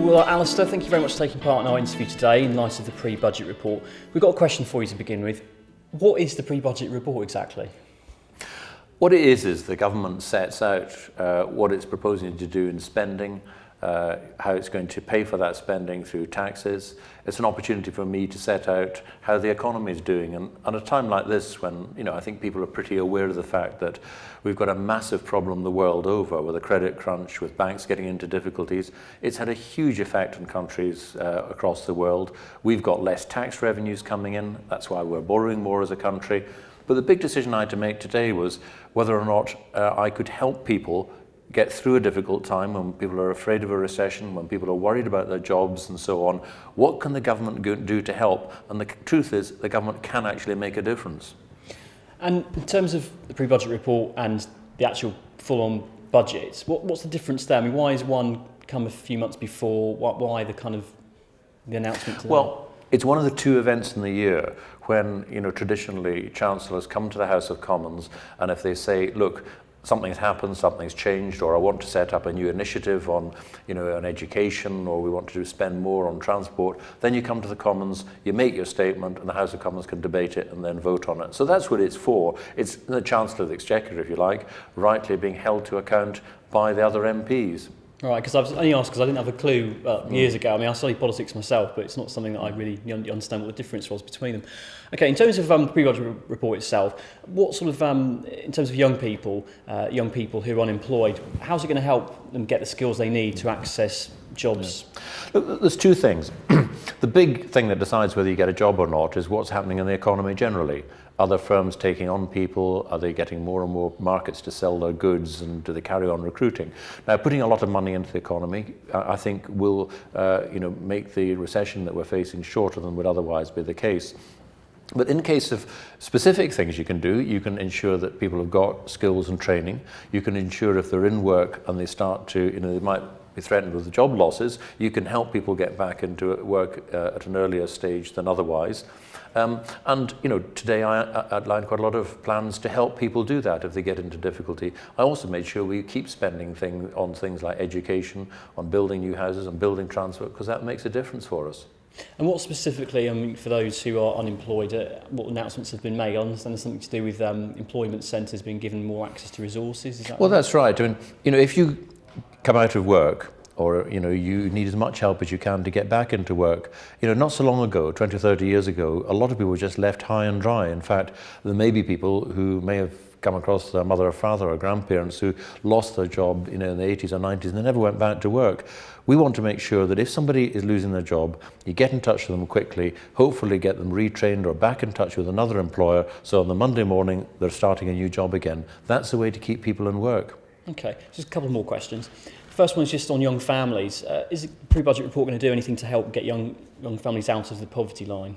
Well, Alistair, thank you very much for taking part in our interview today in light of the pre-budget report. We've got a question for you to begin with. What is the pre-budget report exactly? What it is the government sets out what it's proposing to do in spending, how it's going to pay for that spending through taxes. It's an opportunity for me to set out how the economy is doing. And at a time like this, when I think people are pretty aware of the fact that we've got a massive problem the world over with a credit crunch, with banks getting into difficulties, it's had a huge effect on countries across the world. We've got less tax revenues coming in. That's why we're borrowing more as a country. But the big decision I had to make today was whether or not I could help people get through a difficult time when people are afraid of a recession, when people are worried about their jobs and so on. What can the government do to help? And the truth is, the government can actually make a difference. And in terms of the pre-budget report and the actual full-on budget, what's the difference there? I mean, why has one come a few months before? Why the announcement today? Well, it's one of the two events in the year when, traditionally Chancellors come to the House of Commons, and if they say, look, something's happened, something's changed, or I want to set up a new initiative on, on education, or we want to spend more on transport, then you come to the Commons, you make your statement, and the House of Commons can debate it and then vote on it. So that's what it's for. It's the Chancellor of the Exchequer, if you like, rightly being held to account by the other MPs. Right, because I was only asked because I didn't have a clue years ago. I mean, I studied politics myself, but it's not something that I really understand what the difference was between them. Okay, in terms of the pre-budget report itself, what sort of, in terms of young people who are unemployed, how's it going to help them get the skills they need to access jobs? Yeah. Look, there's two things. The big thing that decides whether you get a job or not is what's happening in the economy generally. Are there firms taking on people? Are they getting more and more markets to sell their goods, and do they carry on recruiting? Now, putting a lot of money into the economy, I think, will make the recession that we're facing shorter than would otherwise be the case. But in case of specific things you can do, you can ensure that people have got skills and training. You can ensure if they're in work and they start to, they might be threatened with job losses, you can help people get back into work at an earlier stage than otherwise. Today I outlined quite a lot of plans to help people do that if they get into difficulty. I also made sure we keep spending on things like education, on building new houses, on building transport, because that makes a difference for us. And what specifically, for those who are unemployed, what announcements have been made? I understand there's something to do with employment centres being given more access to resources. Is that well, right? That's right. I mean, if you come out of work, or you need as much help as you can to get back into work. Not so long ago, 20 or 30 years ago, a lot of people were just left high and dry. In fact, there may be people who may have come across their mother or father or grandparents who lost their job in the 80s or 90s and they never went back to work. We want to make sure that if somebody is losing their job, you get in touch with them quickly, hopefully get them retrained or back in touch with another employer, so on the Monday morning they're starting a new job again. That's the way to keep people in work. Okay, just a couple more questions. First one is just on young families. Is the pre-budget report going to do anything to help get young families out of the poverty line?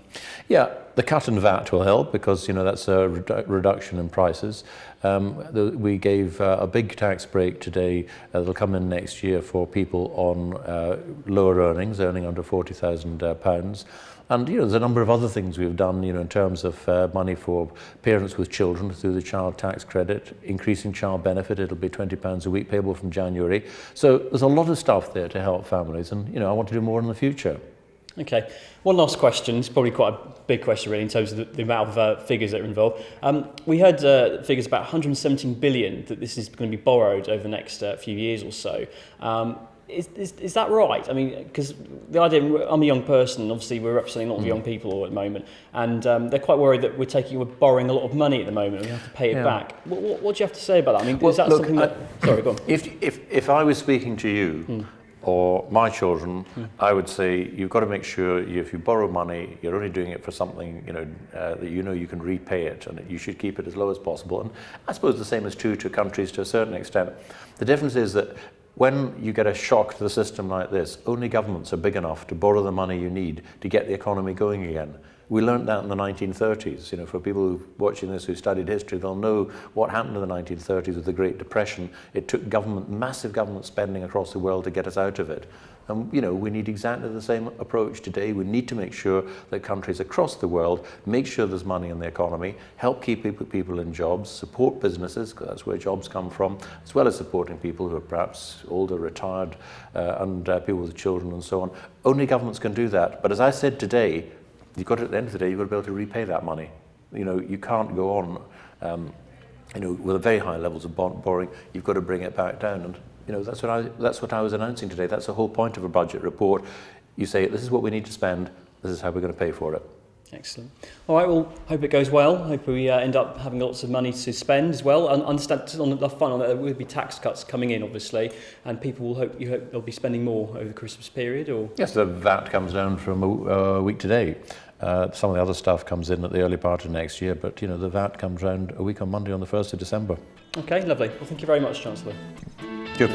Yeah, the cut in VAT will help because that's a reduction in prices. We gave a big tax break today that'll come in next year for people on lower earnings, earning under £40,000. And there's a number of other things we've done, in terms of money for parents with children through the child tax credit, increasing child benefit. It'll be £20 a week payable from January. So there's a lot of stuff there to help families, and I want to do more in the future. Okay, one last question. It's probably quite a big question, really, in terms of the amount of figures that are involved. We heard figures about 117 billion that this is going to be borrowed over the next few years or so. Is that right? I mean, because the idea, I'm a young person, obviously we're representing a lot of young people at the moment, and they're quite worried that we're borrowing a lot of money at the moment and we have to pay it back. What do you have to say about that? I mean, is that something that... Sorry, go on. If I was speaking to you, or my children, I would say you've got to make sure if you borrow money, you're only doing it for something that you can repay it, and you should keep it as low as possible. And I suppose the same is true to countries to a certain extent. The difference is that when you get a shock to the system like this, only governments are big enough to borrow the money you need to get the economy going again. We learned that in the 1930s. You know, for people who watching this who studied history, they'll know what happened in the 1930s with the Great Depression. It took massive government spending across the world to get us out of it. And you know, we need exactly the same approach today. We need to make sure that countries across the world make sure there's money in the economy, help keep people in jobs, support businesses, because that's where jobs come from, as well as supporting people who are perhaps older, retired, and people with children and so on. Only governments can do that. But as I said today, you've got to, at the end of the day, you've got to be able to repay that money. You know, you can't go on, you know, with very high levels of borrowing. You've got to bring it back down. And you know, that's what I was announcing today. That's the whole point of a budget report. You say, this is what we need to spend, this is how we're going to pay for it. Excellent. All right, well, hope it goes well. Hope we end up having lots of money to spend as well. And understand on the fun on that, there will be tax cuts coming in, obviously, and people will hope they'll be spending more over the Christmas period, or? Yes, the VAT comes down from a week today. Some of the other stuff comes in at the early part of next year, but you know, the VAT comes round a week on Monday on the 1st of December. Okay, lovely. Well, thank you very much, Chancellor. Good.